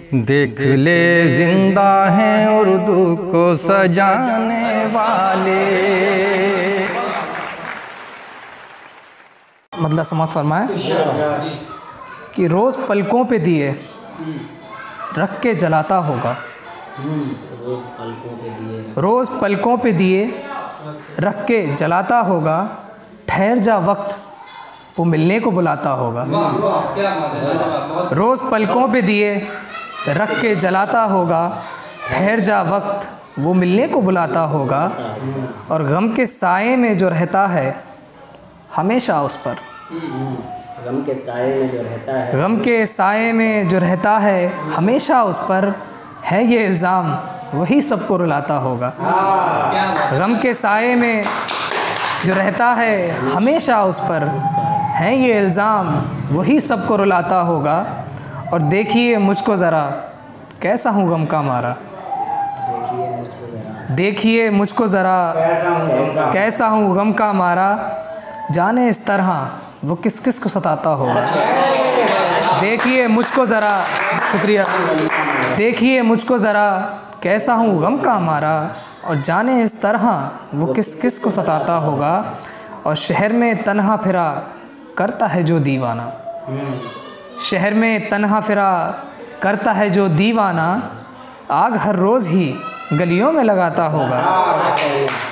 देख ले जिंदा हैं उर्दू को सजाने वाले। मतलब समाप्त फरमाए कि रोज़ पलकों पे दिए रख के जलाता होगा, रोज़ पलकों पे दिए रख के जलाता होगा, ठहर जा वक्त वो मिलने को बुलाता होगा। रोज़ पलकों पे दिए रख के जलाता होगा, ठहर जा वक्त वो मिलने को बुलाता होगा। और गम के साए में जो रहता है हमेशा उस पर, गम के साए में जो रहता है, गम के साए में जो रहता है हमेशा उस पर है ये इल्ज़ाम वही सबको रुलाता होगा। गम के साए में जो रहता है हमेशा उस पर है ये इल्ज़ाम वही सबको रुलाता होगा। और देखिए मुझको ज़रा कैसा हूँ गम का मारा, देखिए मुझको ज़रा कैसा हूँ गम का मारा, जाने इस तरह वो किस किस को सताता होगा। देखिए मुझको ज़रा, शुक्रिया, देखिए मुझको ज़रा कैसा हूँ गम का मारा, और जाने इस तरह वो किस किस को सताता होगा। और शहर में तन्हा फिरा करता है जो दीवाना, शहर में तन्हा फिरा करता है जो दीवाना, आग हर रोज़ ही गलियों में लगाता होगा।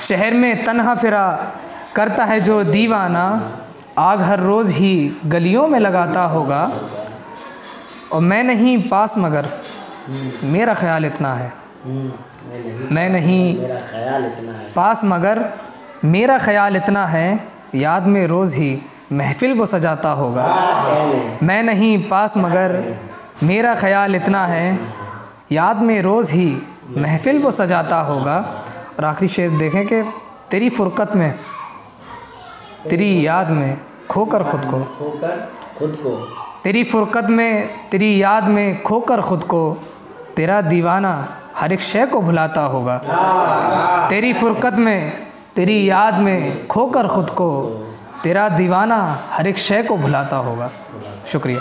शहर में तन्हा फिरा करता है जो दीवाना, आग हर रोज़ ही गलियों में लगाता होगा। और मैं नहीं पास मगर मेरा ख्याल इतना है, मैं नहीं पास मगर मेरा ख्याल इतना है, याद में रोज़ ही महफ़िल वो सजाता होगा। मैं नहीं पास मगर मेरा ख्याल इतना है, याद में रोज़ ही महफ़िल वो सजाता होगा। और आखिरी शेर देखें कि तेरी फ़ुरक़त में तेरी याद में खोकर ख़ुद को, तेरी फ़ुरक़त में तेरी याद में खोकर ख़ुद को, तेरा दीवाना हर एक शय को भुलाता होगा। तेरी फ़ुरक़त में तेरी याद में खोकर ख़ुद को, तेरा दीवाना हर एक शय को भुलाता होगा। शुक्रिया।